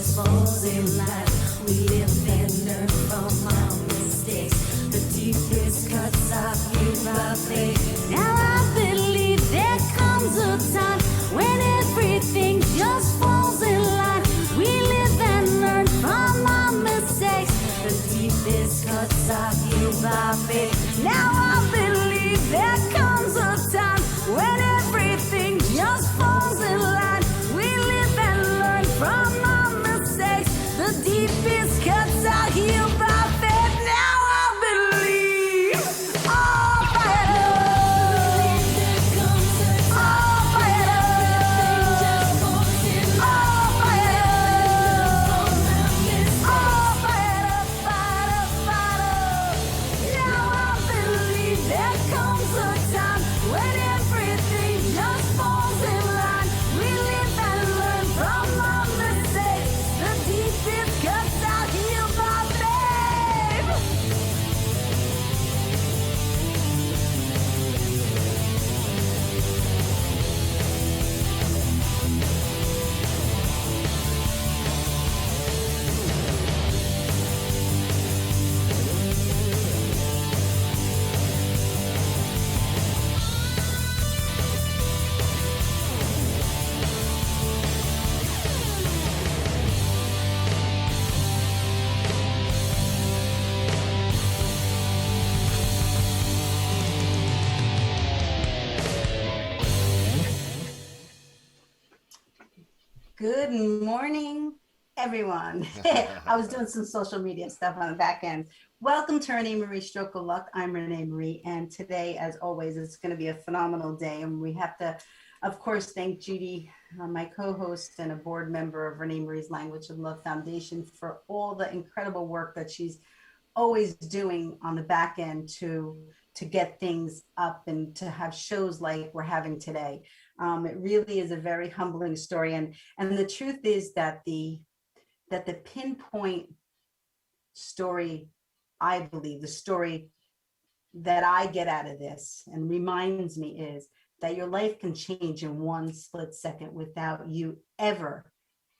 just falls in line. We live and learn from our mistakes. The deepest cuts I give our faith. Now I believe there comes a time when everything just falls in line. We live and learn from our mistakes. The deepest cuts I give our faith. Now I believe there comes a time when everything just falls in line. We live and learn from our mistakes. The deepest cuts I heal by faith. Now I believe. Oh, better. Oh, better. Oh, better. Now I believe there comes a time when everything just falls in line. We live and learn from our mistakes. The deepest cuts I heal by faith. Good morning, everyone. I was doing some social media stuff on the back end. Welcome to ReneMarie Stroke of Luck. I'm ReneMarie, and today, as always, it's going to be a phenomenal day. And we have to, of course, thank Judy, my co-host and a board member of ReneMarie's Language of Love Foundation, for all the incredible work that she's always doing on the back end to get things up and to have shows like we're having today. It really is a very humbling story, and the truth is that the pinpoint story, I believe, the story that I get out of this and reminds me is that your life can change in one split second without you ever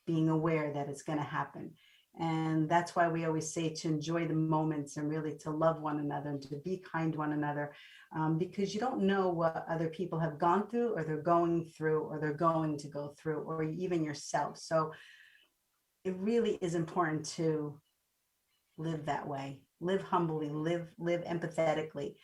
being aware that it's going to happen. And that's why we always say to enjoy the moments and really to love one another and to be kind to one another, because you don't know what other people have gone through, or they're going through, or they're going to go through, or even yourself. So it really is important to live that way, live humbly, live empathetically.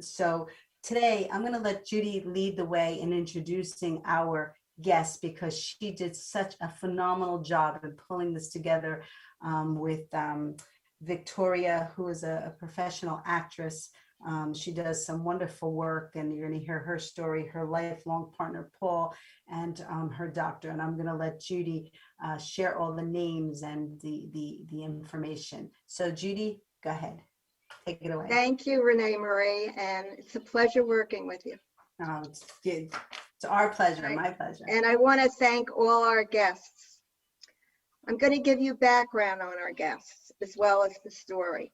So today I'm going to let Judy lead the way in introducing our guest, because she did such a phenomenal job in pulling this together with Victoria, who is a professional actress. She does some wonderful work, and you're going to hear her story, her lifelong partner, Paul, and her doctor. And I'm going to let Judy share all the names and the information. So Judy, go ahead. Take it away. Thank you, ReneMarie, and it's a pleasure working with you. It's good. It's our pleasure, my pleasure. And I want to thank all our guests. I'm going to give you background on our guests as well as the story.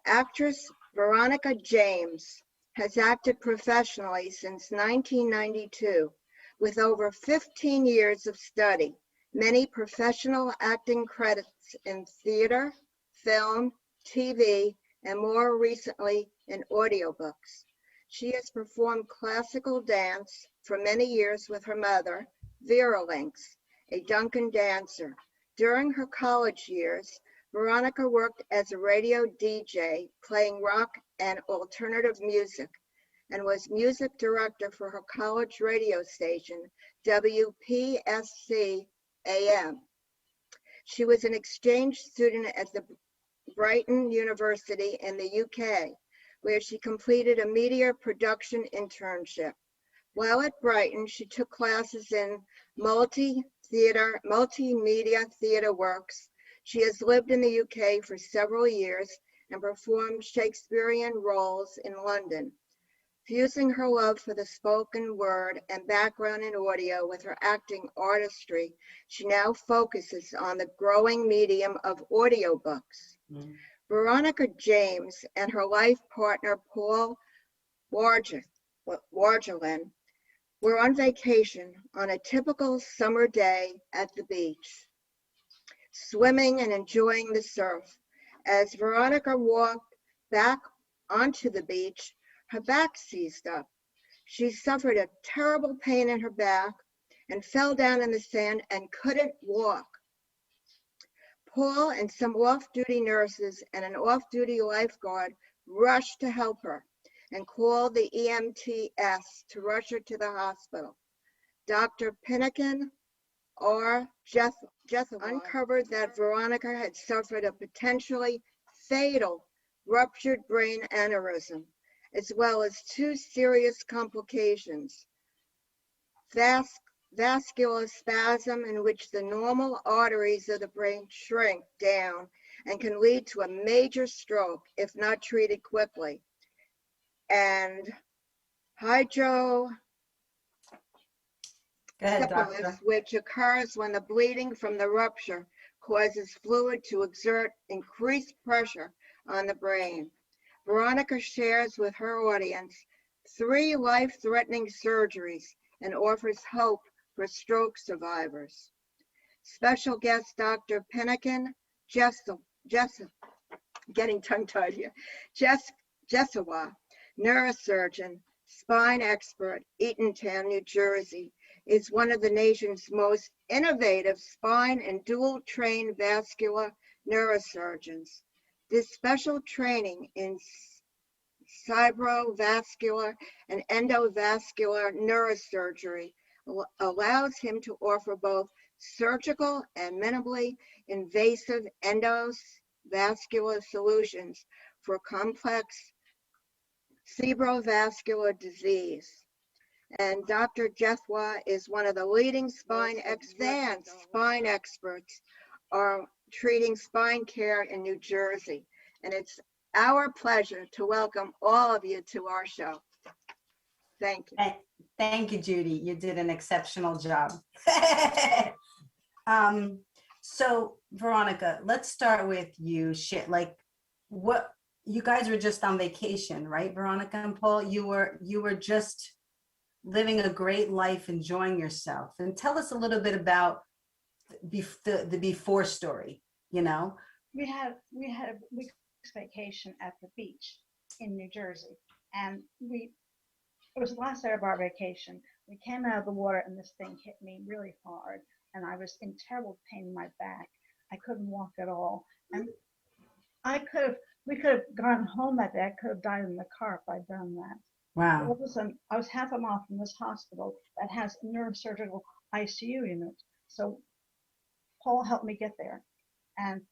Actress Veronica James has acted professionally since 1992 with over 15 years of study, many professional acting credits in theater, film, TV, and more recently in audiobooks. She has performed classical dance for many years with her mother, Vera Links, a Duncan Dancer. During her college years, Veronica worked as a radio DJ, playing rock and alternative music, and was music director for her college radio station, WPSC-AM. She was an exchange student at the Brighton University in the UK, where she completed a media production internship. While at Brighton, she took classes in multimedia theater works. She has lived in the UK for several years and performed Shakespearean roles in London. Fusing her love for the spoken word and background in audio with her acting artistry, she now focuses on the growing medium of audiobooks. Veronica James and her life partner, Paul Wargelin, were on vacation on a typical summer day at the beach. swimming and enjoying the surf. As Veronica walked back onto the beach, her back seized up. She suffered a terrible pain in her back and fell down in the sand and couldn't walk. Paul and some off-duty nurses and an off-duty lifeguard rushed to help her and called the EMTs to rush her to the hospital. Dr. Pinnakin or Jethwa uncovered that Veronica had suffered a potentially fatal ruptured brain aneurysm, as well as 2 serious complications: vascular spasm, in which the normal arteries of the brain shrink down and can lead to a major stroke if not treated quickly, and hydrocephalus, which occurs when the bleeding from the rupture causes fluid to exert increased pressure on the brain. Veronica shares with her audience 3 life-threatening surgeries and offers hope for stroke survivors. Special guest Dr. Pinnakin, getting tongue-tied here, Jethwa, neurosurgeon, spine expert, Eatontown, New Jersey, is one of the nation's most innovative spine and dual-trained vascular neurosurgeons. This special training in cerebrovascular and endovascular neurosurgery allows him to offer both surgical and minimally invasive endovascular solutions for complex cerebrovascular disease. And Dr. Jethwa is one of the leading advanced spine experts treating spine care in New Jersey. And it's our pleasure to welcome all of you to our show. Thank you. Thank you, Judy. You did an exceptional job. So Veronica, let's start with you. What you guys were just on vacation, right? Veronica and Paul, you were just living a great life, enjoying yourself. And tell us a little bit about the before story, you know? We had a week's vacation at the beach in New Jersey, and it was the last day of our vacation. We came out of the water and this thing hit me really hard, and I was in terrible pain in my back. I couldn't walk at all, and we could have gone home that day. I could have died in the car if I'd done that. Wow. All of a sudden, I was half a mile from this hospital that has a neurosurgical ICU unit. So Paul helped me get there, and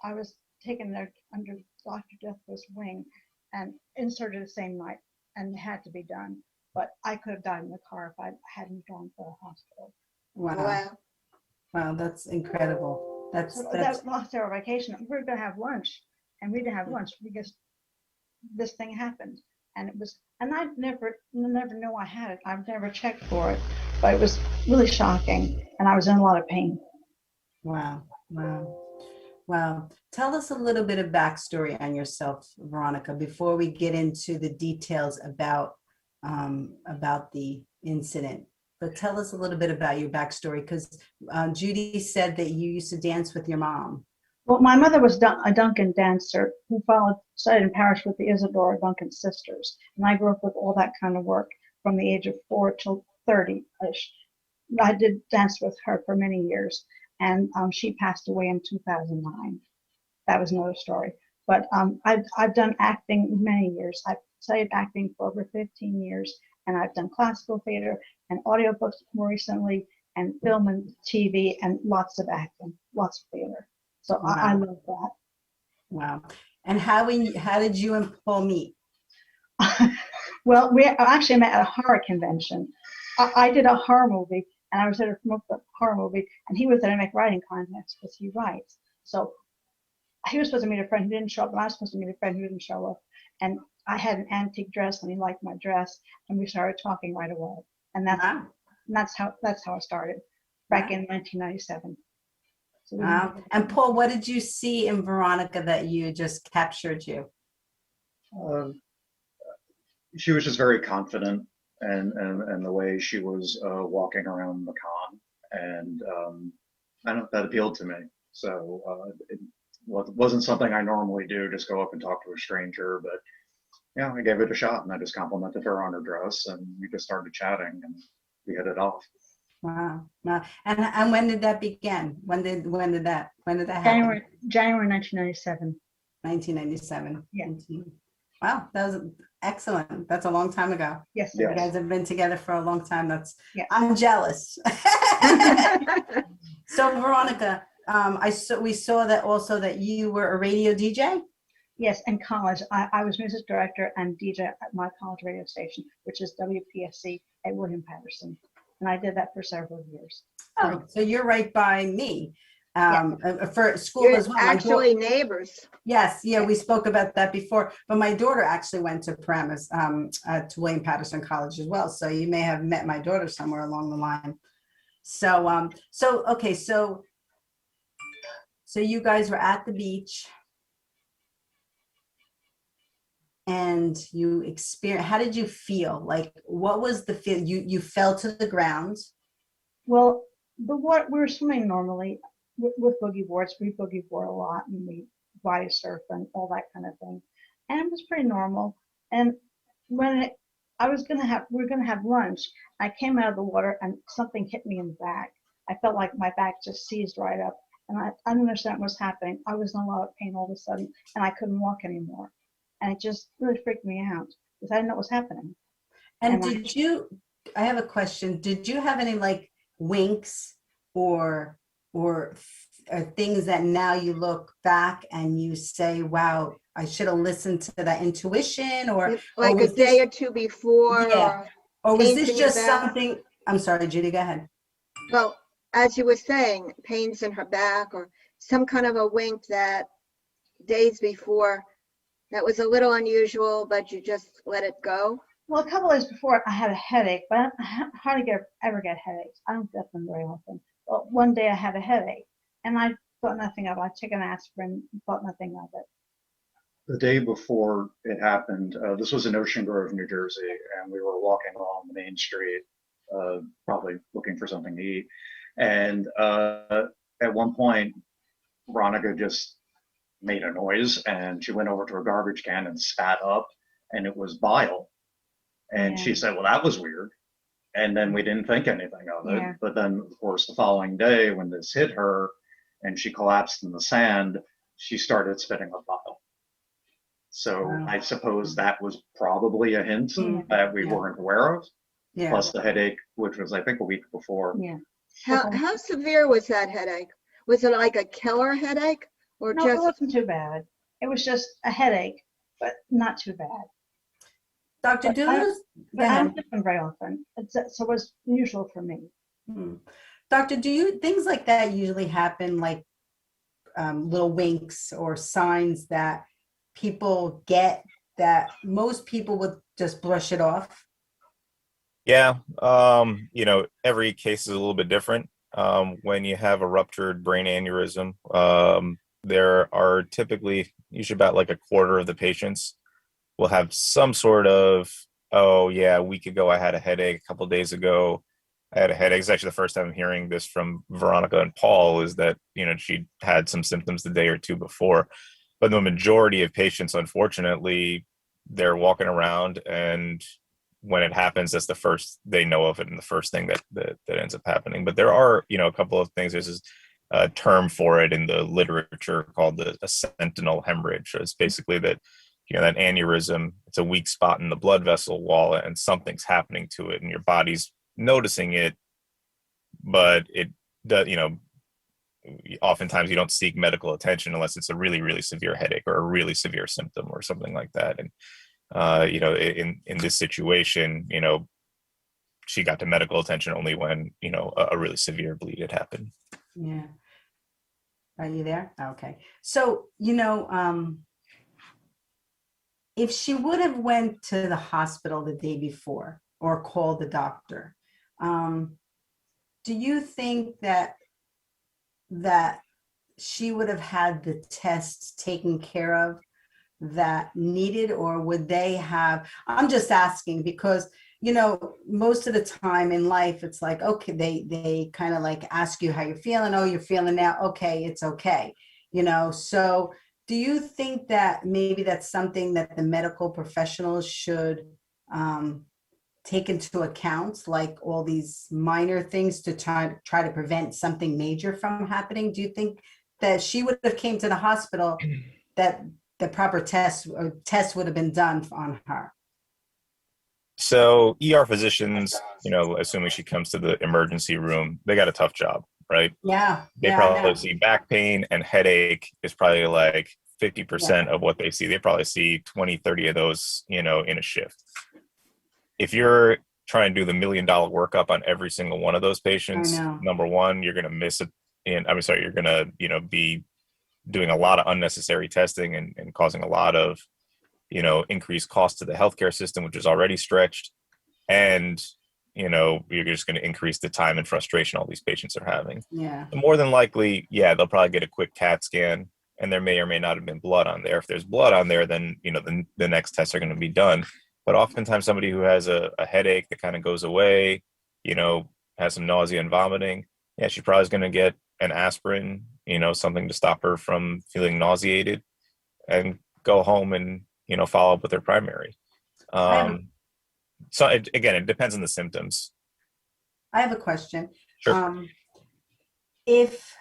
I was taken there under Dr. Jethwa's wing and inserted the same night, and it had to be done. But I could have died in the car if I hadn't gone to the hospital. Wow. Wow, that's incredible. That was last day of our vacation. We were going to have lunch, and we didn't have lunch because this thing happened. And I never knew I had it. I've never checked for it, but it was really shocking, and I was in a lot of pain. Wow. Tell us a little bit of backstory on yourself, Veronica, before we get into the details about the incident. But tell us a little bit about your backstory, because Judy said that you used to dance with your mom. Well, my mother was a Duncan Dancer who studied in Paris with the Isadora Duncan sisters. And I grew up with all that kind of work from the age of 4 till 30-ish. I did dance with her for many years, and she passed away in 2009. That was another story. But I've done acting many years. I've studied acting for over 15 years, and I've done classical theater and audiobooks more recently, and film and TV, and lots of acting, lots of theater. So wow. I love that. Wow. And how did you and Paul meet? Well, we actually met at a horror convention. I did a horror movie, and I was there to promote the horror movie, and he was there to make writing contests because he writes. So he was supposed to meet a friend who didn't show up, and I was supposed to meet a friend who didn't show up. And I had an antique dress, and he liked my dress, and we started talking right away. And that's how it started back in 1997. So and Paul, what did you see in Veronica that you just captured you? She was just very confident, and the way she was walking around the con, and that appealed to me. So it wasn't something I normally do, just go up and talk to a stranger. But yeah, I gave it a shot, and I just complimented her on her dress, and we just started chatting, and we hit it off. Wow. Wow. And when did that begin? When did that happen? January 1997. 1997. Yeah. Wow, that was excellent. That's a long time ago. Yes. You guys have been together for a long time. Yeah. I'm jealous. So Veronica, we saw that also that you were a radio DJ. Yes, in college, I was music director and DJ at my college radio station, which is WPSC at William Patterson. And I did that for several years. Oh, so you're right by me. For school You're as well. actually neighbors. Yes, yeah, we spoke about that before, but my daughter actually went to Paramus, to William Patterson College as well. So you may have met my daughter somewhere along the line. So, okay, so you guys were at the beach and you experienced, how did you feel? Like, what was the feel? You fell to the ground? Well, we were swimming normally with boogie boards. We boogie board a lot, and we body surf and all that kind of thing. And it was pretty normal. And when we were gonna have lunch, I came out of the water and something hit me in the back. I felt like my back just seized right up, and I didn't understand what was happening. I was in a lot of pain all of a sudden, and I couldn't walk anymore. And it just really freaked me out because I didn't know what was happening. And I have a question. Did you have any like winks or things that now you look back and you say, wow, I should have listened to that intuition, or like a day or two before? Yeah. Or was pains this in your just back? something? I'm sorry, Judy, go ahead. Well, as you were saying, pains in her back or some kind of a wink that days before that was a little unusual, but you just let it go? Well, a couple days before, I had a headache, but I hardly ever get headaches. I don't get them very often. But one day I had a headache, and I thought nothing of it. I took an aspirin, thought nothing of it. The day before it happened, this was in Ocean Grove, New Jersey, and we were walking along the main street, probably looking for something to eat. And at one point, Veronica just made a noise, and she went over to a garbage can and spat up, and it was bile. And she said, well, that was weird. And then we didn't think anything of it. Yeah. But then, of course, the following day, when this hit her and she collapsed in the sand, she started spitting up bile. So Wow. I suppose that was probably a hint that we weren't aware of. Yeah. Plus the headache, which was, I think, a week before. Yeah. How severe was that headache? Was it like a killer headache or No, it just? wasn't too bad. It was just a headache, but not too bad. Dr. But Doulas? But I don't get them very often. So it was unusual for me. Doctor, things like that usually happen, like little winks or signs that people get that most people would just brush it off? Yeah, every case is a little bit different. When you have a ruptured brain aneurysm, there are usually about like a quarter of the patients will have some sort of, oh yeah, a week ago I had a headache, a couple of days ago I had a headache. It's actually the first time I'm hearing this from Veronica and Paul, is that, she had some symptoms the day or two before. But the majority of patients, unfortunately, they're walking around, and when it happens, that's the first they know of it and the first thing that ends up happening. But there are, a couple of things. There's this term for it in the literature called a sentinel hemorrhage. So it's basically that, that aneurysm, it's a weak spot in the blood vessel wall, and something's happening to it, and your body's noticing it, but it does, oftentimes you don't seek medical attention unless it's a really, really severe headache or a really severe symptom or something like that. And, in this situation, she got to medical attention only when, a really severe bleed had happened. Yeah. Are you there? Okay. So, if she would have went to the hospital the day before or called the doctor, do you think that she would have had the tests taken care of that needed, or would they have? I'm just asking because most of the time in life, it's like, okay, they kind of like ask you how you're feeling. Oh, you're feeling now. Okay, it's okay. So do you think that maybe that's something that the medical professionals should take into account, like all these minor things to try to prevent something major from happening? Do you think that she would have came to the hospital, that the proper tests would have been done on her? So ER physicians, assuming she comes to the emergency room, they got a tough job, right? Yeah, They yeah, I probably know. see back pain, and headache is probably like 50% Yeah, of what they see. They probably see 20, 30 of those, in a shift. If you're trying to do the $1 million workup on every single one of those I patients, know. number one, you're going to miss it. And I'm sorry, you're going to, be doing a lot of unnecessary testing and causing a lot of, increased cost to the healthcare system, which is already stretched. And, you're just going to increase the time and frustration all these patients are having. Yeah, More than likely, yeah, they'll probably get a quick CAT scan, and there may or may not have been blood on there. If there's blood on there, then, the next tests are going to be done. But oftentimes somebody who has a headache that kind of goes away, has some nausea and vomiting, yeah, she probably is going to get an aspirin, something to stop her from feeling nauseated, and go home and, follow up with her primary. I have So again, it depends on the symptoms. I have a question. Sure. If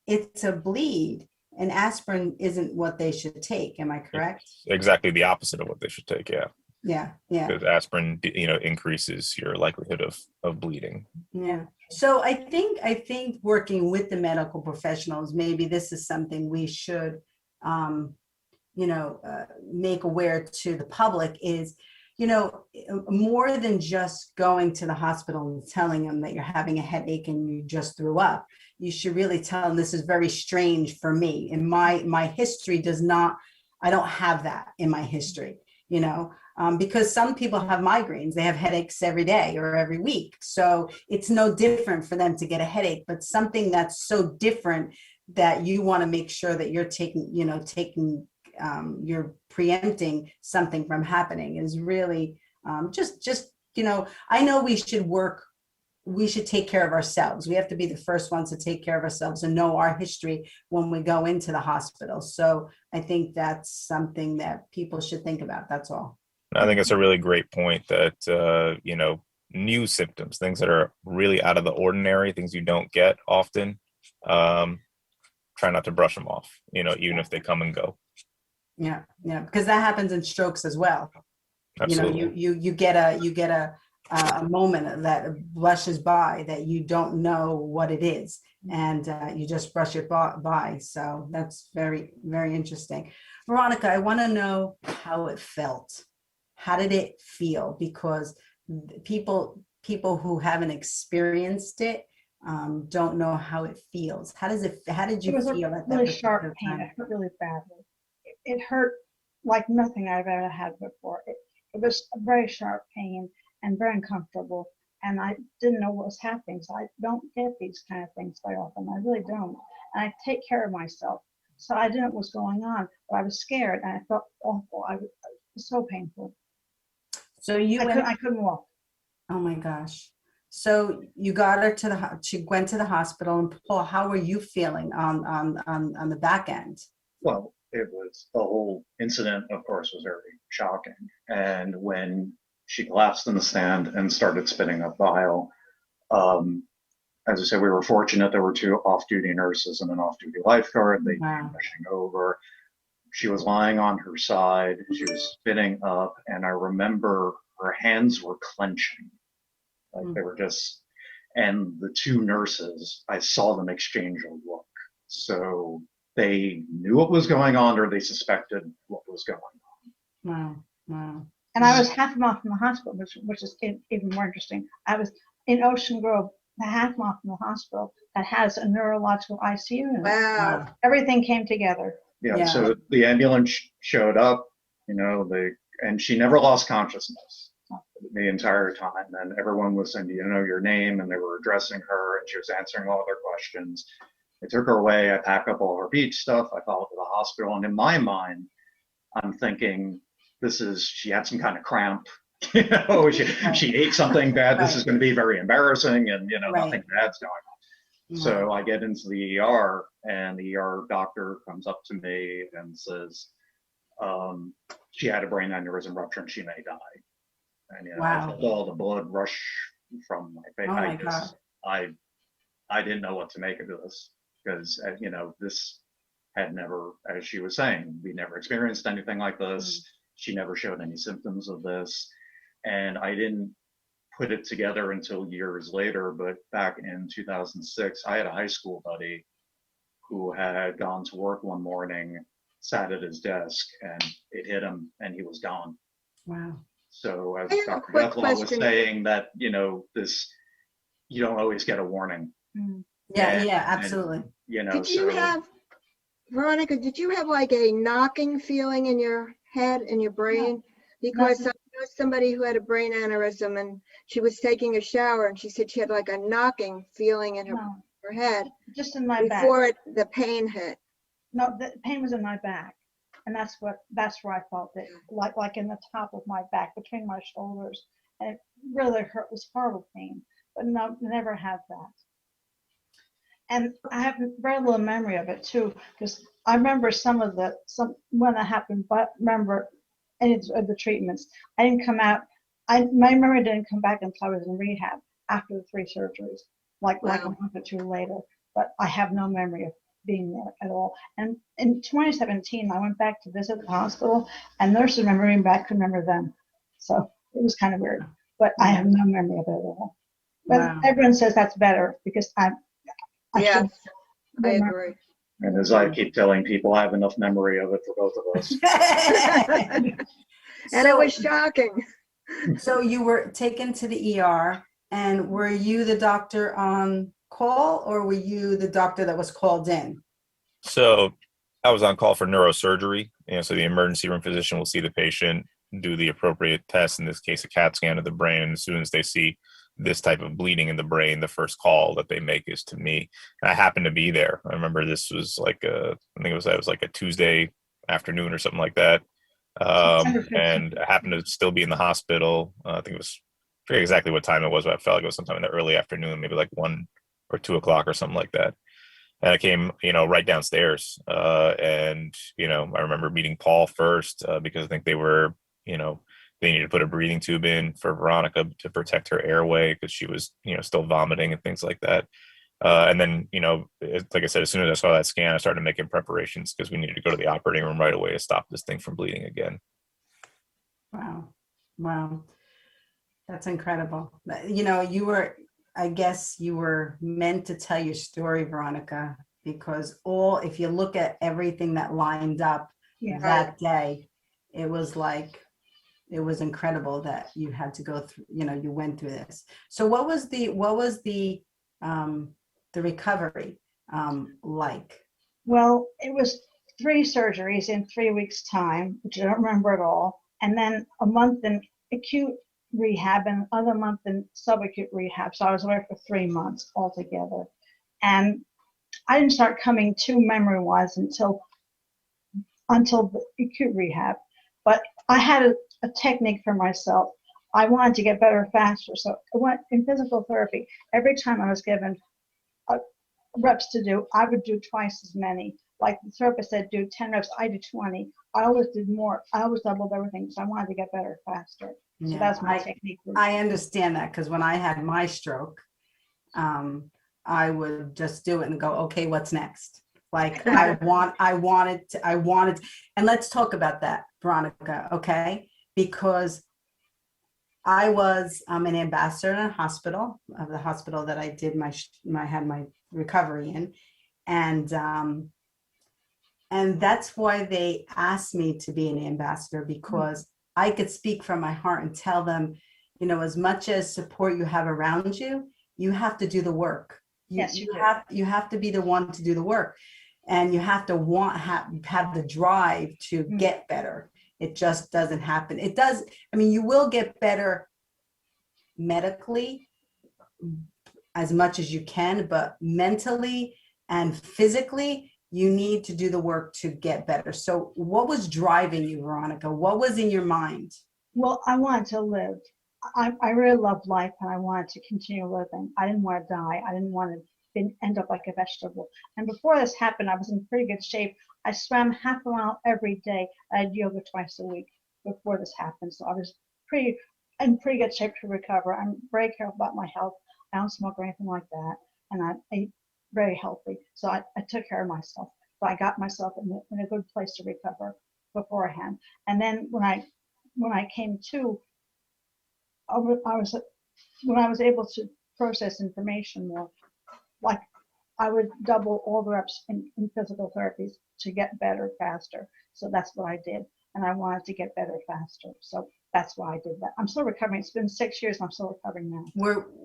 it's a bleed, an aspirin isn't what they should take. Am I correct? It's exactly the opposite of what they should take. Yeah. Yeah, yeah, Because aspirin, increases your likelihood of bleeding. yeah. So I think working with the medical professionals, maybe this is something we should, make aware to the public is, more than just going to the hospital and telling them that you're having a headache and you just threw up. You should really tell them, this is very strange for me. And my history does not, I don't have that in my history, because some people have migraines, they have headaches every day or every week. So it's no different for them to get a headache, but something that's so different that you want to make sure that you're you're preempting something from happening is really I know we should take care of ourselves. We have to be the first ones to take care of ourselves and know our history when we go into the hospital. So I think that's something that people should think about. That's all. I think it's a really great point that, new symptoms, things that are really out of the ordinary, things you don't get often, try not to brush them off, even if they come and go. Yeah, yeah, because that happens in strokes as well. Absolutely. You get a moment that brushes by that you don't know what it is, and you just brush it by. So that's very, very interesting. Veronica, I want to know how it felt. How did it feel? Because people who haven't experienced it don't know how it feels. How did you It was a feel at that really particular sharp pain. time? It hurt really badly. It hurt like nothing I've ever had before. It was a very sharp pain and very uncomfortable. And I didn't know what was happening. So I don't get these kind of things very often. I really don't. And I take care of myself. So I didn't know what was going on, but I was scared and I felt awful. It was so painful. So I couldn't walk. oh my gosh. So you got her she went to the hospital, and Paul, how were you feeling on the back end? Well, the whole incident, of course, was very shocking. And when she collapsed in the stand and started spitting up bile, as I said, we were fortunate. There were two off-duty nurses and an off-duty lifeguard. They came rushing over. She was lying on her side. She was spitting up, and I remember her hands were clenching. Like they were just, and the two nurses, I saw them exchange a look. So they knew what was going on, or they suspected what was going on. Wow, wow. And I was half a mile from the hospital, which is even more interesting. I was in Ocean Grove, a half mile from the hospital that has a neurological ICU in it. Wow. Everything came together. Yeah. So the ambulance showed up, and she never lost consciousness the entire time. And everyone was saying, "Do you know your name?" And they were addressing her, and she was answering all their questions. They took her away. I packed up all her beach stuff. I followed to the hospital. And in my mind, I'm thinking, she had some kind of cramp. She ate something bad. This is going to be very embarrassing, and nothing bad's going on. So I get into the ER, and the ER doctor comes up to me and says, she had a brain aneurysm rupture and she may die. And I felt all the blood rush from my face. Oh my God. I didn't know what to make of this, because this had never, as she was saying, we never experienced anything like this. She never showed any symptoms of this, and I didn't put it together until years later. But back in 2006, I had a high school buddy who had gone to work one morning, sat at his desk, and it hit him, and he was gone. Wow. So as I have a Dr. quick Bethel was question. saying, that this, you don't always get a warning. Yeah, absolutely. Did you have, Veronica, did you have like a knocking feeling in your head, in your brain? Because I know somebody who had a brain aneurysm, and she was taking a shower, and she said she had like a knocking feeling in her head Just in my back. before the pain hit. No, the pain was in my back, and that's where I felt it, like in the top of my back, between my shoulders, and it really hurt. It was horrible pain, but no, never had that. And I have very little memory of it too, because I remember some when it happened, but remember any of the treatments. I didn't come out. My memory didn't come back until I was in rehab after the 3 surgeries, like a month or 2 later. But I have no memory of being there at all. And in 2017, I went back to visit the hospital, and nurses remembering back could remember them. So it was kind of weird, but I have no memory of it at all. But everyone says that's better, because I agree. And as I keep telling people, I have enough memory of it for both of us. And it was shocking. So you were taken to the ER, and were you the doctor on call, or were you the doctor that was called in? So I was on call for neurosurgery. So the emergency room physician will see the patient, do the appropriate test, in this case, a CAT scan of the brain. And as soon as they see this type of bleeding in the brain, the first call that they make is to me. And I happened to be there. I remember this was like I think it was like a Tuesday afternoon or something like that. And I happened to still be in the hospital. I think I forget exactly what time it was, but I felt like it was sometime in the early afternoon, maybe like 1 or 2 o'clock or something like that. And I came, right downstairs. And I remember meeting Paul first, because I think they were, they needed to put a breathing tube in for Veronica to protect her airway, because she was, still vomiting and things like that. And then, like I said, as soon as I saw that scan, I started making preparations, because we needed to go to the operating room right away to stop this thing from bleeding again. Wow. That's incredible. I guess you were meant to tell your story, Veronica, because if you look at everything that lined up that day, it was incredible that you had to go through, you went through this. So what was the recovery like? Well, it was 3 surgeries in 3 weeks' time, which I don't remember at all. And then a month in acute rehab and another month in subacute rehab. So I was away for 3 months altogether. And I didn't start coming to memory-wise until the acute rehab. But I had a technique for myself. I wanted to get better faster. So I went in physical therapy. Every time I was given reps to do, I would do twice as many. Like the therapist said, do 10 reps, I did 20. I always did more. I always doubled everything because I wanted to get better faster. So that's my technique. I understand that, because when I had my stroke, I would just do it and go, okay, what's next? Like I wanted, and let's talk about that, Veronica, okay? Because I was an ambassador in a hospital, of the hospital that I did had my recovery in, and that's why they asked me to be an ambassador, because I could speak from my heart and tell them, as much as support you have around you, you have to do the work. You have to be the one to do the work, and you have to have the drive to get better. It just doesn't happen. It does. I mean, you will get better medically as much as you can, but mentally and physically, you need to do the work to get better. So what was driving you, Veronica? What was in your mind? Well, I wanted to live. I really loved life and I wanted to continue living. I didn't want to die. I didn't want to end up like a vegetable. And before this happened, I was in pretty good shape. I swam half a mile every day. I had yoga twice a week before this happened. So I was in pretty good shape to recover. I'm very careful about my health. I don't smoke or anything like that. And I ate very healthy. So I took care of myself. So I got myself in a good place to recover beforehand. And then when I came to, I was when I was able to process information more, like I would double all the reps in physical therapies to get better faster. So that's what I did. And I wanted to get better faster. So that's why I did that. I'm still recovering. It's been 6 years and I'm still recovering now.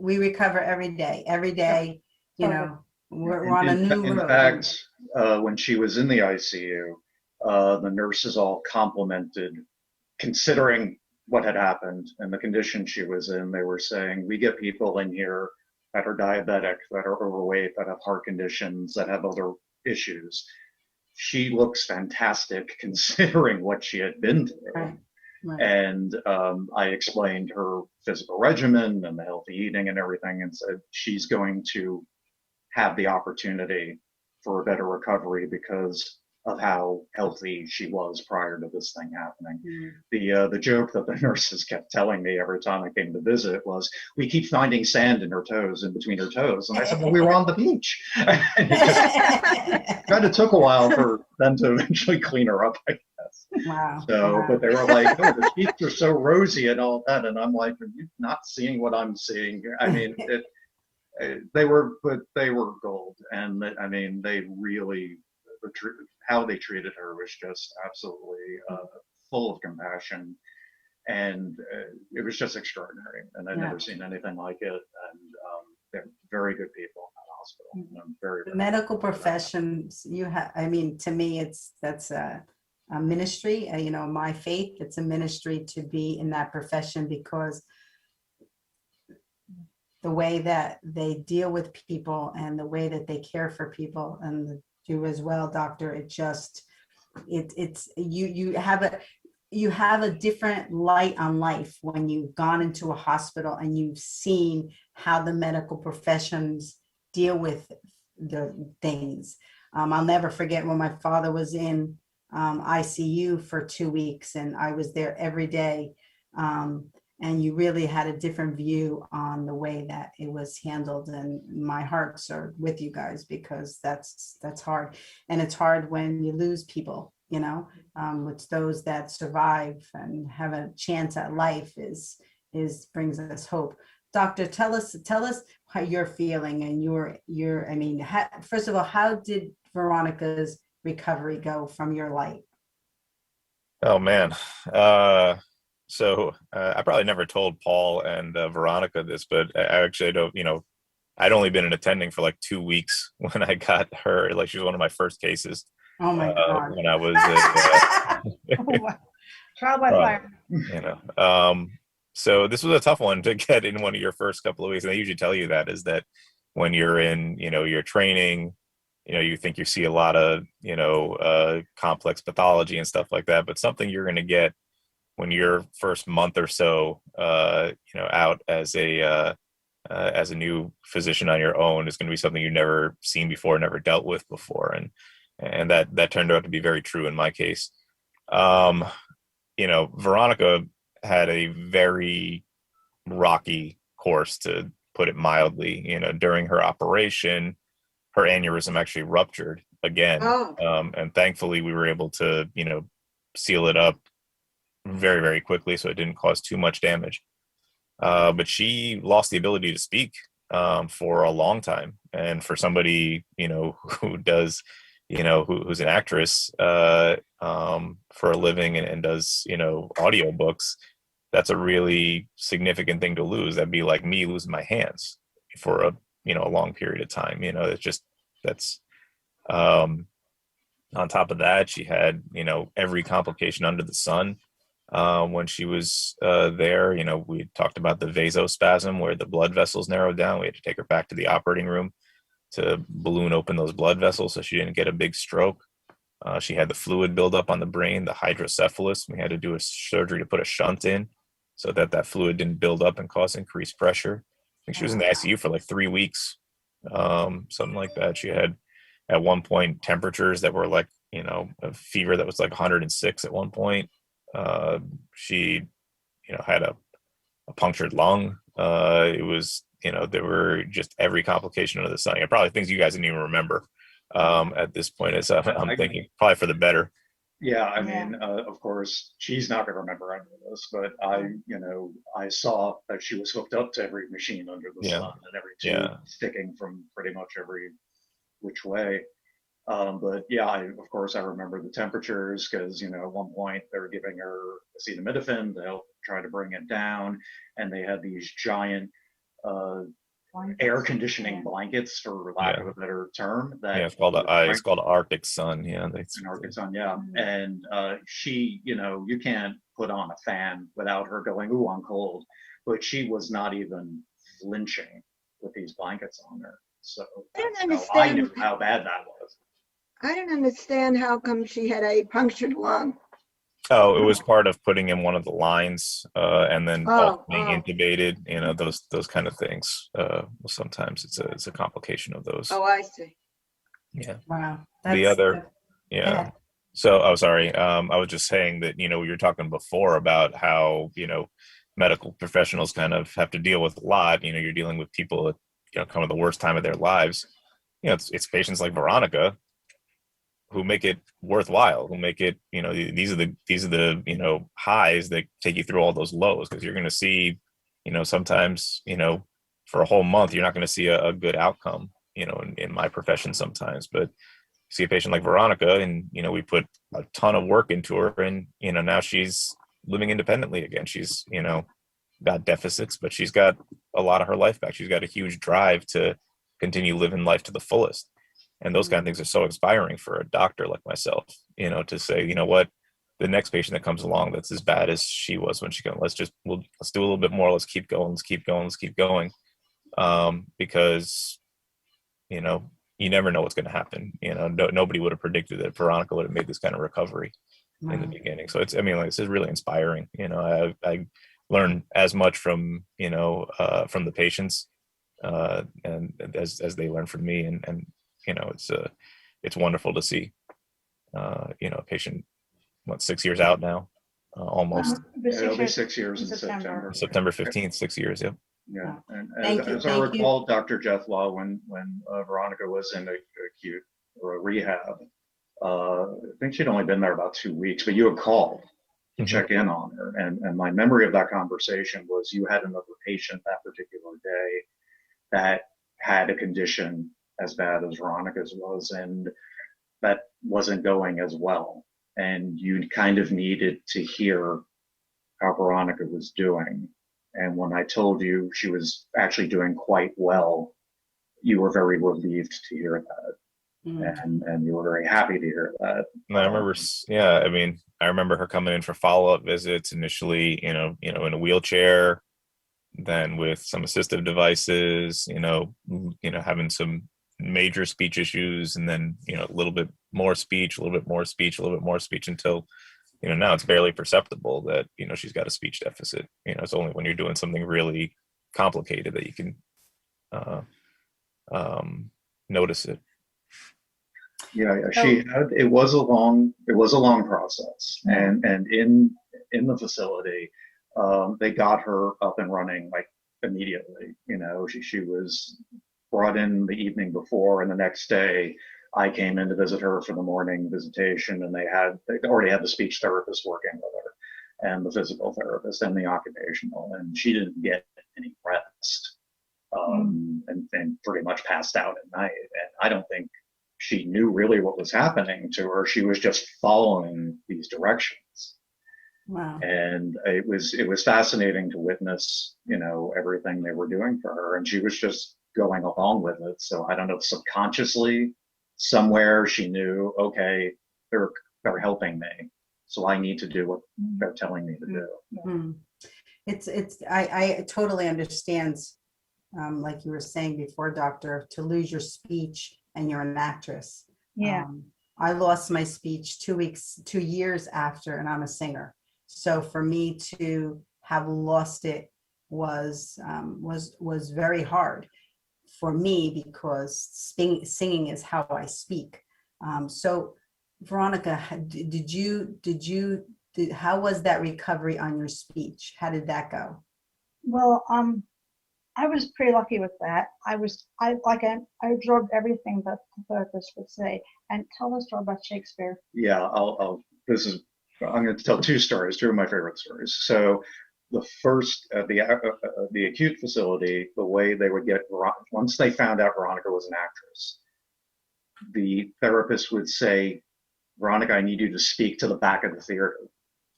We recover every day. Every day, you know, we're on a new in road. fact, when she was in the ICU, the nurses all complimented, considering what had happened and the condition she was in. They were saying, we get people in here that are diabetic, that are overweight, that have heart conditions, that have other issues. She looks fantastic considering what she had been through. Right. Right. And I explained her physical regimen and the healthy eating and everything, and said she's going to have the opportunity for a better recovery because of how healthy she was prior to this thing happening. The joke that the nurses kept telling me every time I came to visit was, we keep finding sand in her toes, in between her toes. And I said, well, we were on the beach. It kind of took a while for them to eventually clean her up, I guess. Wow. So, Wow. but they were like, oh, the cheeks are so rosy and all that. And I'm like, are you not seeing what I'm seeing? I mean, they were gold. And I mean, they really, how they treated her was just absolutely full of compassion, and it was just extraordinary. And I've never seen anything like it. And they're very good people in that hospital. And I'm very, very medical professions, I mean, to me, that's a ministry. You know, my faith, it's a ministry to be in that profession, because the way that they deal with people and the way that they care for people, and you as well, doctor, you have a different light on life when you've gone into a hospital and you've seen how the medical professions deal with the things. I'll never forget when my father was in ICU for 2 weeks, and I was there every day. And you really had a different view on the way that it was handled. And my hearts are with you guys, because that's hard. And it's hard when you lose people, you know. It's those that survive and have a chance at life is brings us hope. Doctor, tell us how you're feeling and first of all, how did Veronica's recovery go from your light? Oh man. So I probably never told Paul and Veronica this, but I actually don't, I'd only been in attending for like 2 weeks when I got her. Like, she was one of my first cases. Oh my God. When I was trial by fire. So this was a tough one to get in one of your first couple of weeks. And they usually tell you that, is that when you're in, your training, you think you see a lot of, complex pathology and stuff like that, but something you're going to get when your first month or so, out as a new physician on your own, is going to be something you've never seen before, never dealt with before. And that turned out to be very true in my case. Veronica had a very rocky course, to put it mildly. During her operation, her aneurysm actually ruptured again. And thankfully we were able to, seal it up very, very quickly, so it didn't cause too much damage. But she lost the ability to speak for a long time. And for somebody, who does, who's an actress for a living and does, audiobooks, that's a really significant thing to lose. That'd be like me losing my hands for a long period of time. That's on top of that, she had, every complication under the sun. When she was there, we talked about the vasospasm, where the blood vessels narrowed down. We had to take her back to the operating room to balloon open those blood vessels so she didn't get a big stroke. She had the fluid buildup on the brain, the hydrocephalus. We had to do a surgery to put a shunt in so that that fluid didn't build up and cause increased pressure. I think she was in the ICU for like 3 weeks, something like that. She had at one point temperatures that were like, a fever that was like 106 at one point. She, had a punctured lung. It was, there were just every complication under the sun. Probably things you guys didn't even remember at this point. As I'm thinking, probably for the better. Yeah, I mean, of course, she's not going to remember any of this, but I saw that she was hooked up to every machine under the sun and every tube sticking from pretty much every which way. But yeah, of course, I remember the temperatures because, at one point they were giving her acetaminophen to help try to bring it down. And they had these giant air conditioning blankets, for lack of a better term. That it's called Arctic Sun. Yeah, an Arctic Sun. Yeah, and she, you can't put on a fan without her going, "Ooh, I'm cold," but she was not even flinching with these blankets on her. So I knew how bad that was. I don't understand how come she had a punctured lung. Oh, it was part of putting in one of the lines, and then being intubated. Those kind of things. Sometimes it's a complication of those. Oh, I see. Yeah. Wow. Yeah. So, sorry. I was just saying that we were talking before about how medical professionals kind of have to deal with a lot. You're dealing with people at kind of the worst time of their lives. It's patients like Veronica who make it worthwhile, who make it, these are the highs that take you through all those lows, because you're going to see, sometimes, for a whole month, you're not going to see a good outcome, in my profession sometimes. But see a patient like Veronica, and, we put a ton of work into her, and, now she's living independently again. She's, got deficits, but she's got a lot of her life back. She's got a huge drive to continue living life to the fullest. And those kind of things are so inspiring for a doctor like myself, to say, what, the next patient that comes along that's as bad as she was when she came, let's do a little bit more. Let's keep going. Because, you never know what's going to happen. Nobody would have predicted that Veronica would have made this kind of recovery in the beginning. So this is really inspiring. I learn as much from the patients, and as they learn from me, and it's wonderful to see, a patient, 6 years out now, almost. It'll be 6 years in September. September 15th, 6 years. Yep. Yeah, and as I recall, Dr. Jeff Law, when Veronica was in acute or rehab, I think she'd only been there about 2 weeks, but you had called to check in on her, and my memory of that conversation was you had another patient that particular day that had a condition as bad as Veronica's was, and that wasn't going as well. And you kind of needed to hear how Veronica was doing. And when I told you she was actually doing quite well, you were very relieved to hear that. And you were very happy to hear that. And I remember, I remember her coming in for follow-up visits initially, in a wheelchair, then with some assistive devices, having some major speech issues, and then a little bit more speech, until now it's barely perceptible that she's got a speech deficit. It's only when you're doing something really complicated that you can notice it. Yeah, it was a long process, and in the facility, they got her up and running like immediately. She was brought in the evening before, and the next day I came in to visit her for the morning visitation, and they already had the speech therapist working with her, and the physical therapist, and the occupational, and she didn't get any rest, and pretty much passed out at night. And I don't think she knew really what was happening to her. She was just following these directions. Wow. And it was fascinating to witness, everything they were doing for her, and she was just going along with it. So I don't know, subconsciously somewhere she knew, okay, they're helping me, so I need to do what they're telling me to do. I totally understand, like you were saying before, doctor, to lose your speech and you're an actress. Yeah. I lost my speech 2 years after, and I'm a singer. So for me to have lost it was very hard for me because singing is how I speak. So Veronica, how was that recovery on your speech? How did that go? Well, I was pretty lucky with that. I absorbed everything that the therapist would say. And tell us about Shakespeare. Yeah, I'm going to tell two stories, two of my favorite stories. So the first, the acute facility, the way they would get, once they found out Veronica was an actress, the therapist would say, Veronica, I need you to speak to the back of the theater.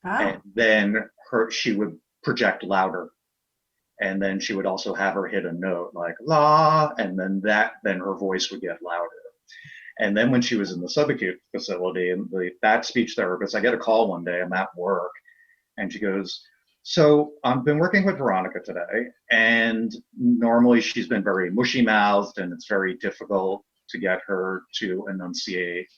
Oh. And then she would project louder. And then she would also have her hit a note like la, and then her voice would get louder. And then when she was in the subacute facility, and that speech therapist, I get a call one day, I'm at work, and she goes, so I've been working with Veronica today, and normally she's been very mushy mouthed, and it's very difficult to get her to enunciate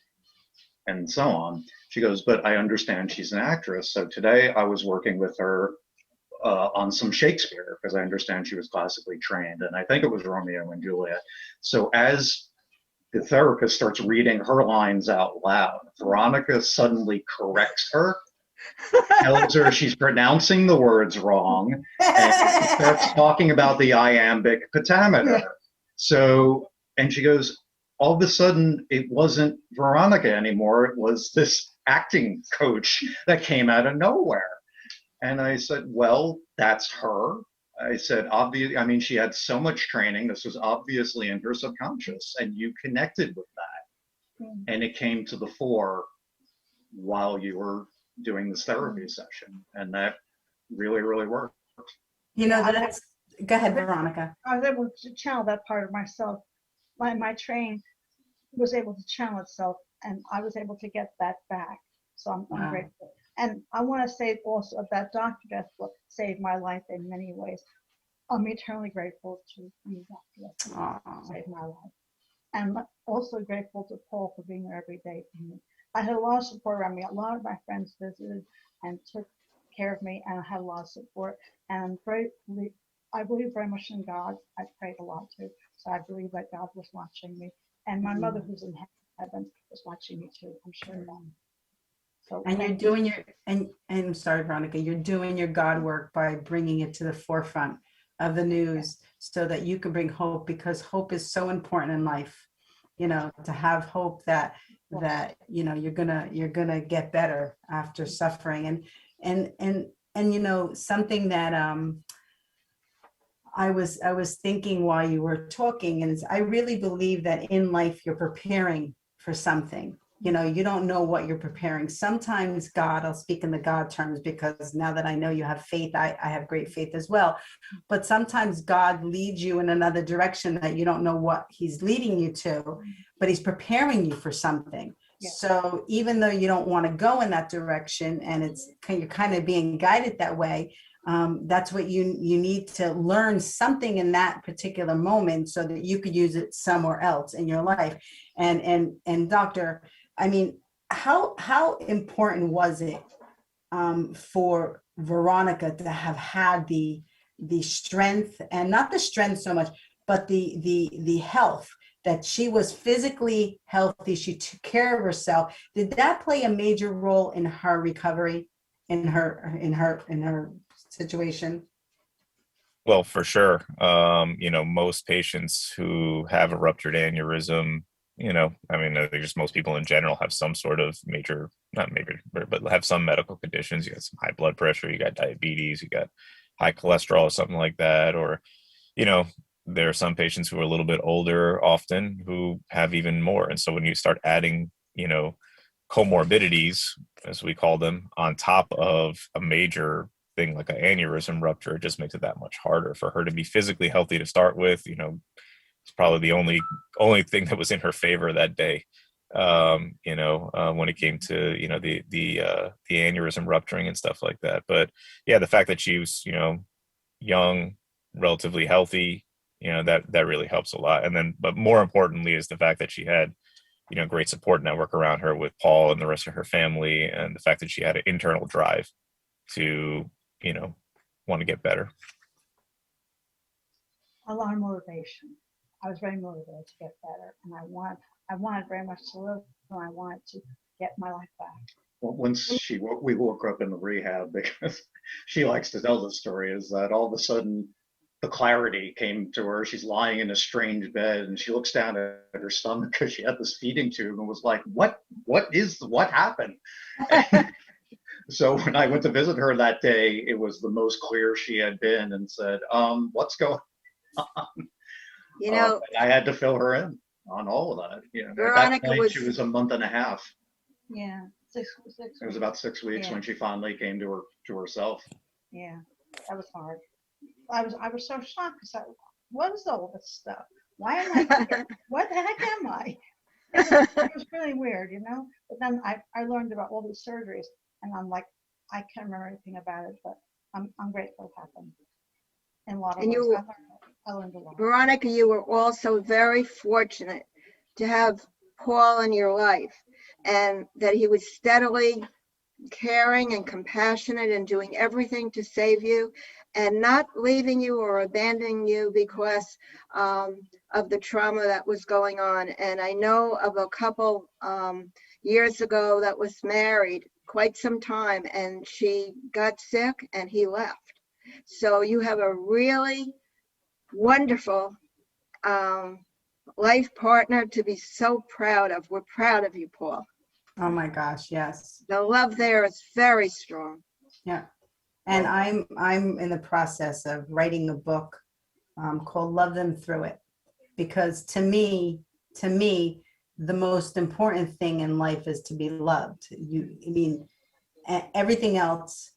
and so on. She goes, but I understand she's an actress. So today I was working with her on some Shakespeare, because I understand she was classically trained, and I think it was Romeo and Juliet. So as the therapist starts reading her lines out loud, Veronica suddenly corrects her, tells her she's pronouncing the words wrong, and starts talking about the iambic pentameter. So, and she goes, all of a sudden, it wasn't Veronica anymore. It was this acting coach that came out of nowhere. And I said, well, that's her. I said, she had so much training. This was obviously in her subconscious, and you connected with that. And it came to the fore while you were doing this therapy session. And that really, really worked. Go ahead, Veronica. I was able to channel that part of myself. My train was able to channel itself, and I was able to get that back. So I'm grateful. And I want to say also that Dr. Death saved my life in many ways. I'm eternally grateful to you, Dr. Death, saved my life. And I'm also grateful to Paul for being there every day for me. I had a lot of support around me. A lot of my friends visited and took care of me, and I had a lot of support. And I believe very much in God. I prayed a lot too. So I believe that God was watching me. And my mother, who's in heaven, was watching me too. I'm sure of that. So, and you're doing and I'm sorry, Veronica, you're doing your God work by bringing it to the forefront of the news so that you can bring hope, because hope is so important in life, to have hope that you're gonna get better after suffering. And something that I was thinking while you were talking is I really believe that in life you're preparing for something. You don't know what you're preparing. Sometimes God, I'll speak in the God terms, because now that I know you have faith, I have great faith as well. But sometimes God leads you in another direction that you don't know what he's leading you to, but he's preparing you for something. Yeah. So even though you don't want to go in that direction, and you're kind of being guided that way, that's what you need to learn something in that particular moment so that you could use it somewhere else in your life. And Doctor, how important was it for Veronica to have had the strength, and not the strength so much, but the health, that she was physically healthy, she took care of herself? Did that play a major role in her recovery, in her situation? Well, for sure. Most patients who have a ruptured aneurysm, I think just most people in general have some sort of not major, but have some medical conditions. You got some high blood pressure, you got diabetes, you got high cholesterol or something like that. Or, there are some patients who are a little bit older often who have even more. And so when you start adding, comorbidities, as we call them, on top of a major thing like an aneurysm rupture, it just makes it that much harder for her to be physically healthy to start with. It's probably the only thing that was in her favor that day, when it came to, the aneurysm rupturing and stuff like that. But yeah, the fact that she was, young, relatively healthy, that really helps a lot. And then, but more importantly is the fact that she had great support network around her with Paul and the rest of her family, and the fact that she had an internal drive to, want to get better. A lot of motivation. I was very motivated to get better, and I wanted very much to live, and I wanted to get my life back. Well, once we woke her up in the rehab, because she likes to tell the story, is that all of a sudden the clarity came to her. She's lying in a strange bed, and she looks down at her stomach because she had this feeding tube, and was like, what happened? So when I went to visit her that day, it was the most clear she had been, and said, what's going on? And I had to fill her in on all of that. At that point, she was a month and a half. Yeah, six. It was about 6 weeks when she finally came to herself. Yeah, that was hard. I was so shocked because what is all this stuff? Why am I here? What the heck am I? It was really weird, But then I learned about all these surgeries, and I'm like, I can't remember anything about it, but I'm grateful it happened. In a lot of ways, I learned a lot. Veronica, you were also very fortunate to have Paul in your life, and that he was steadily caring and compassionate and doing everything to save you, and not leaving you or abandoning you because of the trauma that was going on. And I know of a couple years ago that was married quite some time, and she got sick and he left. So you have a really wonderful life partner to be so proud of. We're proud of you, Paul. Oh my gosh, yes. The love there is very strong. Yeah. And I'm in the process of writing a book called Love Them Through It, because to me, the most important thing in life is to be loved. Everything else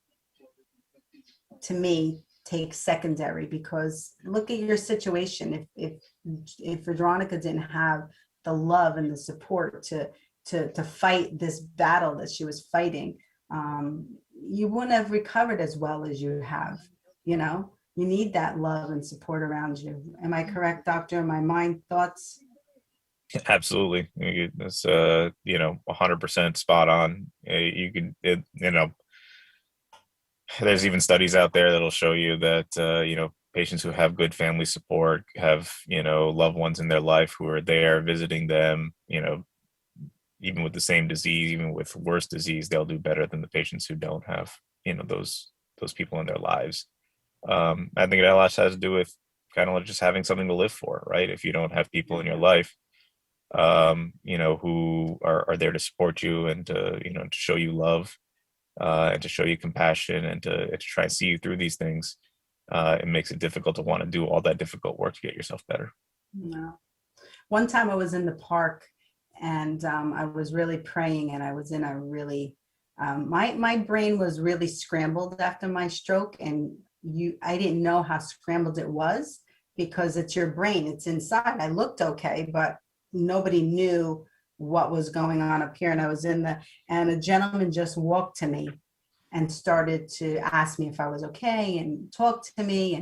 to me takes secondary, because look at your situation. If Veronica didn't have the love and the support to fight this battle that she was fighting, you wouldn't have recovered as well as you have. You need that love and support around you. Am I correct, doctor? My mind thoughts? Absolutely. It's 100% spot on. There's even studies out there that'll show you that patients who have good family support have loved ones in their life who are there visiting them, even with the same disease, even with worse disease, they'll do better than the patients who don't have those people in their lives. I think it all has to do with kind of just having something to live for, right? If you don't have people in your life who are there to support you and to show you love, and to show you compassion, and to try and see you through these things, it makes it difficult to want to do all that difficult work to get yourself better. No. One time I was in the park, and I was really praying, and I was in a really, my brain was really scrambled after my stroke, and I didn't know how scrambled it was, because it's your brain, it's inside. I looked okay, but nobody knew what was going on up here. And I was and a gentleman just walked to me and started to ask me if I was okay and talk to me.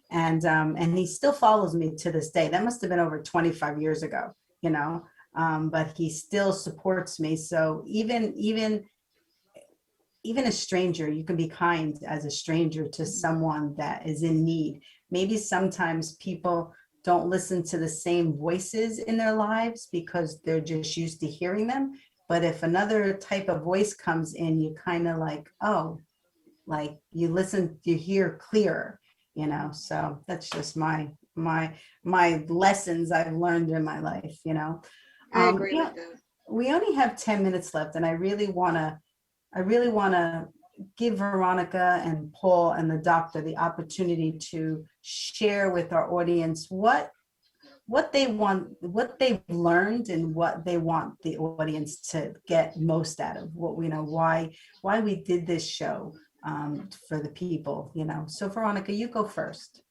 And he still follows me to this day. That must have been over 25 years ago, but he still supports me. So even a stranger, you can be kind as a stranger to someone that is in need. Maybe sometimes people don't listen to the same voices in their lives because they're just used to hearing them. But if another type of voice comes in, you kind of like, oh, like you listen, you hear clearer, so that's just my lessons I've learned in my life, I agree with that. We only have 10 minutes left, and I really want to give Veronica and Paul and the doctor the opportunity to share with our audience what they want, what they've learned, and what they want the audience to get most out of what we know, why we did this show for the people, So Veronica, you go first.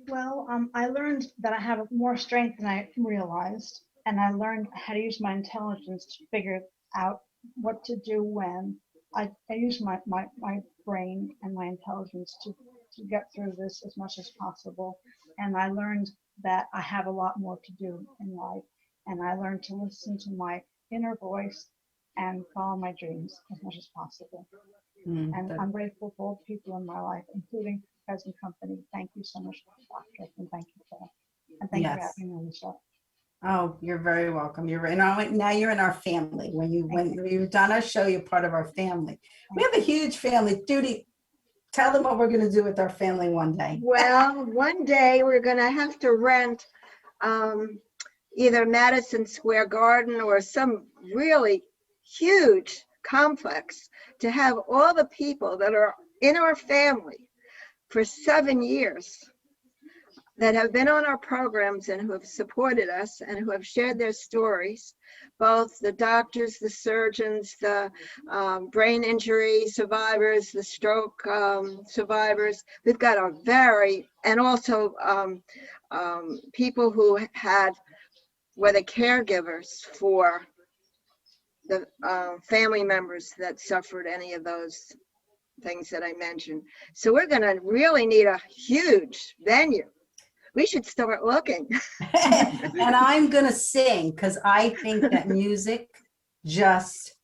Well, I learned that I have more strength than I realized, and I learned how to use my intelligence to figure out what to do when I use my brain and my intelligence to get through this as much as possible. And I learned that I have a lot more to do in life, and I learned to listen to my inner voice and follow my dreams as much as possible. And I'm grateful for all the people in my life, including present company. Thank you so much, Doctor, and thank you for that. And thank you for Yes. having me on the show. Oh, you're very welcome. You're now you're in our family. When you've done our show, you're part of our family. We have a huge family. Judy, tell them what we're going to do with our family one day. Well, one day we're going to have to rent either Madison Square Garden or some really huge complex to have all the people that are in our family for 7 years that have been on our programs and who have supported us and who have shared their stories, both the doctors, the surgeons, the brain injury survivors, the stroke survivors. We've got and also people who were the caregivers for the family members that suffered any of those things that I mentioned. So we're going to really need a huge venue. We should start looking. And I'm going to sing because I think that music just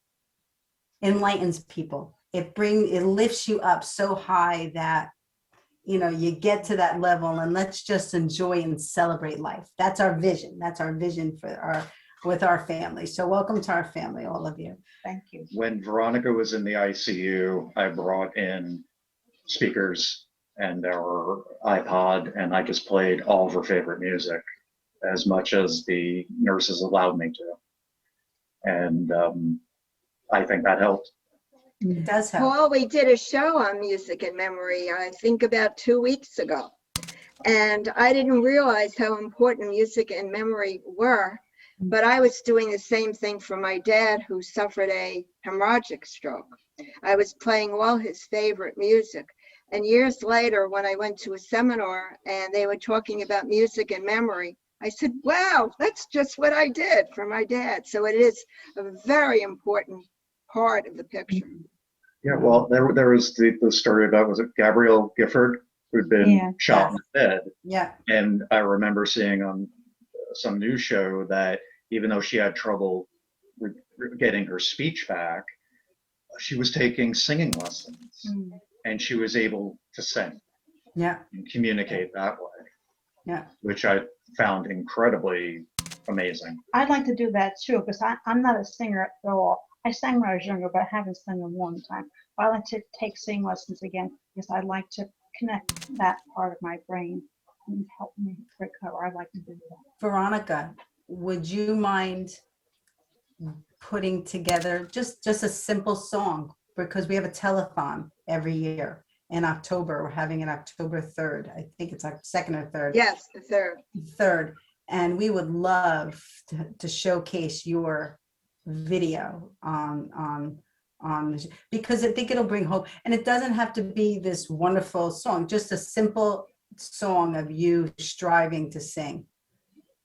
enlightens people. It lifts you up so high that, you know, you get to that level, and let's just enjoy and celebrate life. That's our vision. That's our vision with our family. So welcome to our family, all of you. Thank you. When Veronica was in the ICU, I brought in speakers and our iPod, and I just played all of her favorite music as much as the nurses allowed me to. And I think that helped. It does help. Paul, we did a show on music and memory, I think about 2 weeks ago. And I didn't realize how important music and memory were, but I was doing the same thing for my dad, who suffered a hemorrhagic stroke. I was playing all his favorite music. And years later, when I went to a seminar and they were talking about music and memory, I said, wow, that's just what I did for my dad. So it is a very important part of the picture. Yeah, well, there was the story about, was it Gabrielle Gifford, who'd been shot in the head. Yeah. And I remember seeing on some news show that even though she had trouble with getting her speech back, she was taking singing lessons, and she was able to sing and communicate that way. Yeah. Which I found incredibly amazing. I'd like to do that too, because I'm not a singer at all. I sang when I was younger, but I haven't sung in a long time. I'd like to take singing lessons again because I'd like to connect that part of my brain and help me recover. I'd like to do that. Veronica, would you mind putting together just a simple song? Because we have a telethon every year in October. We're having it October 3rd. I think it's like 2nd or 3rd. Yes, the 3rd. 3rd. And we would love to showcase your video on because I think it'll bring hope. And it doesn't have to be this wonderful song, just a simple song of you striving to sing.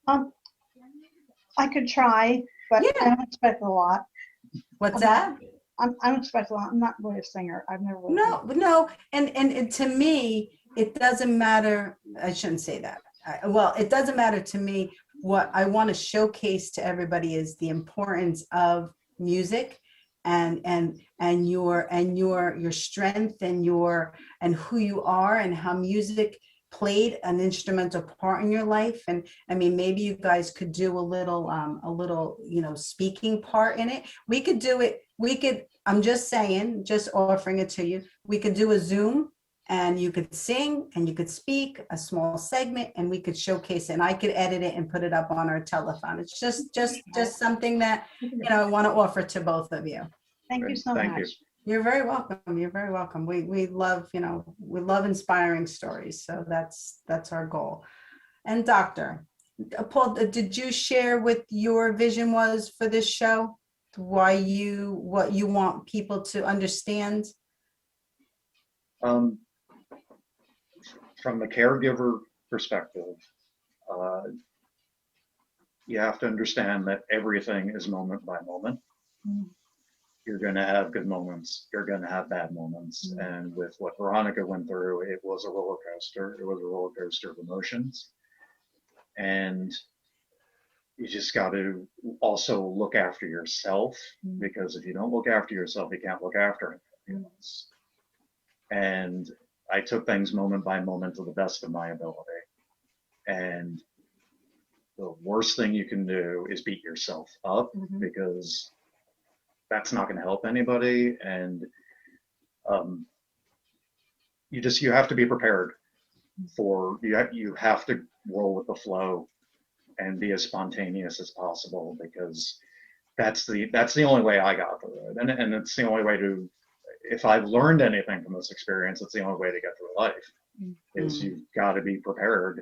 I could try, but I don't expect a lot. What's that? I don't expect a lot. I'm not really a singer. I've never really No. And to me, it doesn't matter. I shouldn't say that. Well, it doesn't matter to me. What I want to showcase to everybody is the importance of music and your strength and who you are and how music played an instrumental part in your life. And I mean, maybe you guys could do a little speaking part in it. We could do it. I'm just saying, just offering it to you. We could do a Zoom and you could sing and you could speak a small segment and we could showcase it, and I could edit it and put it up on our telethon. It's just something that, I want to offer to both of you. Thank you so much. You're very welcome. You're very welcome. We love, we love inspiring stories. So that's our goal. And Dr. Paul, did you share what your vision was for this show? What you want people to understand? From the caregiver perspective, you have to understand that everything is moment by moment. You're going to have good moments. You're going to have bad moments. And with what Veronica went through, it was a roller coaster. It was a roller coaster of emotions. And you just got to also look after yourself, because if you don't look after yourself, you can't look after anyone else. And I took things moment by moment to the best of my ability. And the worst thing you can do is beat yourself up, because that's not going to help anybody. And you have to be prepared for, you have to roll with the flow and be as spontaneous as possible, because that's the only way I got through it. And it's the only way to, if I've learned anything from this experience, it's the only way to get through life, is you've got to be prepared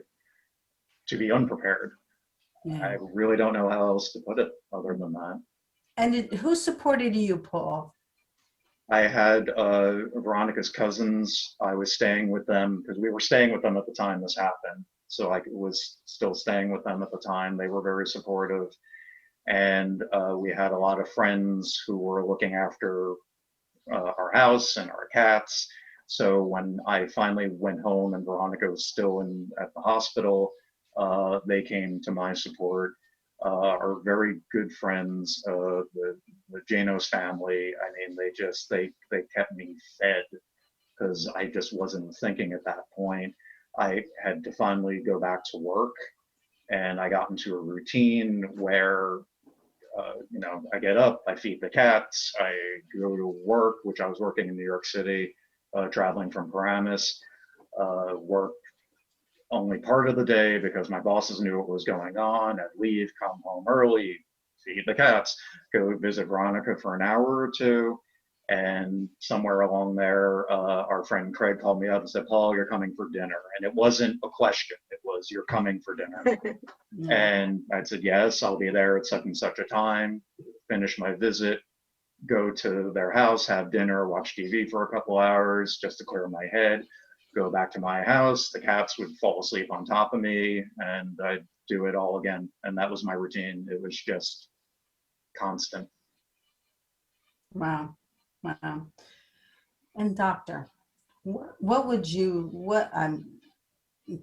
to be unprepared. Yeah. I really don't know how else to put it other than that. And who supported you, Paul? I had Veronica's cousins. I was staying with them because we were staying with them at the time this happened. So I was still staying with them at the time. They were very supportive. And we had a lot of friends who were looking after our house and our cats. So when I finally went home and Veronica was still at the hospital, they came to my support. Our very good friends, the Janos family, I mean, they kept me fed, because I just wasn't thinking at that point. I had to finally go back to work, and I got into a routine where, I get up, I feed the cats, I go to work, which I was working in New York City, traveling from Paramus, work only part of the day because my bosses knew what was going on. I'd leave, come home early, feed the cats, go visit Veronica for an hour or two. And somewhere along there, our friend Craig called me up and said, "Paul, you're coming for dinner." And it wasn't a question. It was, "You're coming for dinner." And I said, "Yes, I'll be there at such and such a time." Finish my visit, go to their house, have dinner, watch TV for a couple hours just to clear my head. Go back to my house, the cats would fall asleep on top of me, and I'd do it all again. And that was my routine. It was just constant. Wow. Wow. And doctor, what would you,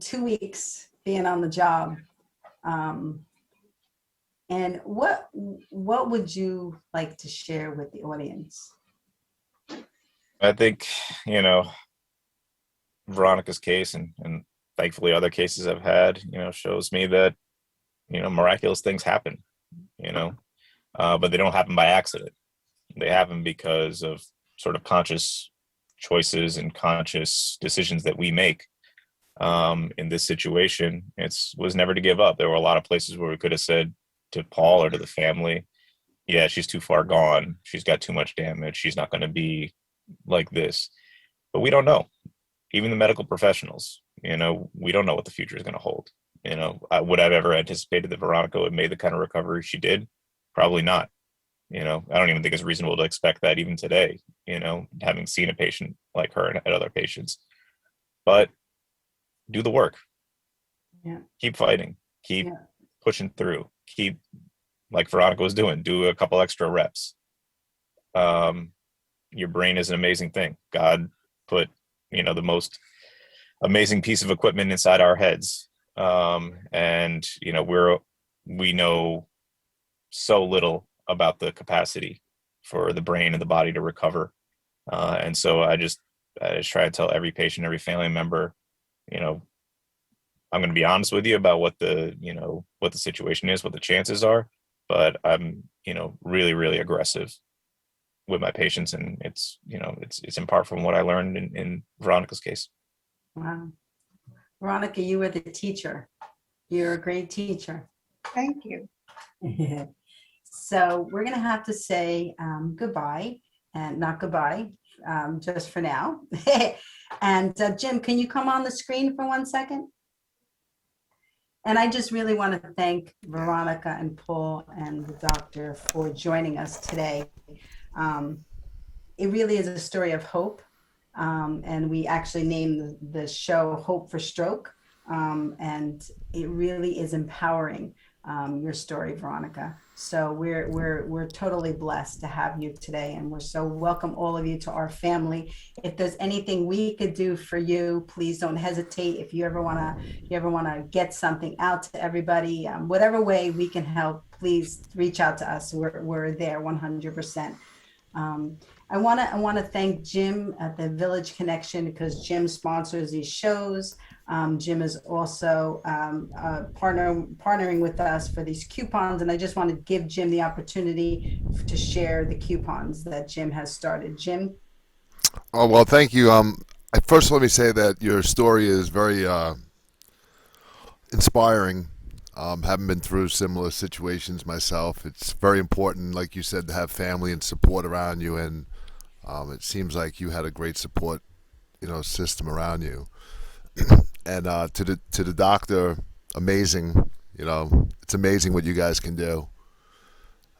2 weeks being on the job, and what would you like to share with the audience? I think, Veronica's case and thankfully other cases I've had, shows me that, miraculous things happen, but they don't happen by accident. They happen because of sort of conscious choices and conscious decisions that we make. In this situation, was never to give up. There were a lot of places where we could have said to Paul or to the family, "Yeah, she's too far gone. She's got too much damage. She's not going to be like this." But we don't know. Even the medical professionals, we don't know what the future is going to hold. Would I've ever anticipated that Veronica would make the kind of recovery she did? Probably not. I don't even think it's reasonable to expect that even today, having seen a patient like her and other patients. But do the work. Yeah. Keep fighting. Keep pushing through. Keep, like Veronica was doing, do a couple extra reps. Your brain is an amazing thing. God put, the most amazing piece of equipment inside our heads. And, we know so little about the capacity for the brain and the body to recover. And so I just try to tell every patient, every family member, I'm going to be honest with you about what the situation is, what the chances are, but I'm, really, really aggressive with my patients. And it's in part from what I learned in Veronica's case. Wow. Veronica, you were the teacher. You're a great teacher. Thank you. So we're going to have to say goodbye, and not goodbye, just for now. And Jim, can you come on the screen for 1 second? And I just really want to thank Veronica and Paul and the doctor for joining us today. It really is a story of hope. And we actually named the show Hope for Stroke. And it really is empowering your story, Veronica. So we're totally blessed to have you today, and we're so welcome all of you to our family. If there's anything we could do for you, please don't hesitate. If you ever wanna get something out to everybody, whatever way we can help, please reach out to us. We're there 100%. I want to thank Jim at the Village Connection, because Jim sponsors these shows. Jim is also partnering with us for these coupons, and I just want to give Jim the opportunity to share the coupons that Jim has started. Jim? Oh, well, thank you. First, let me say that your story is very inspiring. Haven't been through similar situations myself. It's very important, like you said, to have family and support around you, and it seems like you had a great support, system around you. And to the doctor, amazing. It's amazing what you guys can do.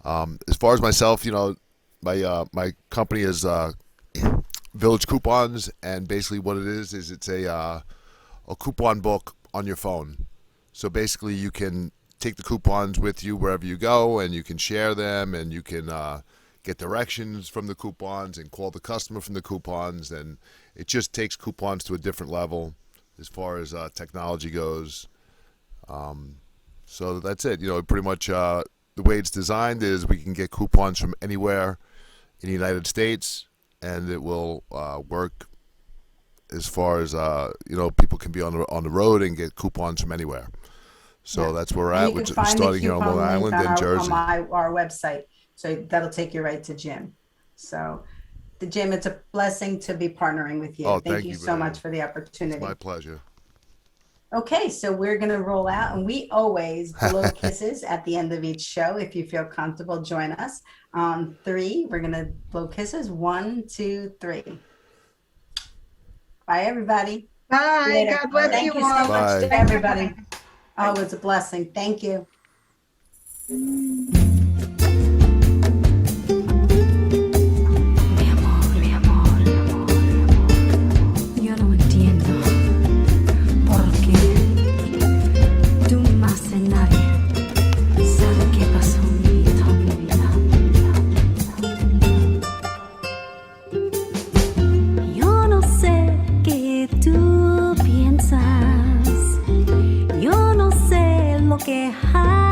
As far as myself, my company is Village Coupons, and basically what it is it's a coupon book on your phone. So basically, you can take the coupons with you wherever you go, and you can share them, and you can get directions from the coupons and call the customer from the coupons, and it just takes coupons to a different level as far as technology goes. So that's it. Pretty much the way it's designed is we can get coupons from anywhere in the United States, and it will work as far as people can be on the road and get coupons from anywhere. So that's where we're at. We're starting here on Long Island and Jersey. On our website, so that'll take you right to Jim. So, Jim, it's a blessing to be partnering with you. Oh, thank you so much for the opportunity. It's my pleasure. Okay, so we're going to roll out, and we always blow kisses at the end of each show. If you feel comfortable, join us. On 3, we're going to blow kisses. 1, 2, 3. Bye, everybody. Bye. Later. God bless Thank you you all. so much Bye. to everybody. Oh, it's a blessing. Thank you. Yo no entiendo por qué tú más que nadie sabes qué pasó en toda mi vida. Yo no sé qué tú piensas, yo no sé lo que hay.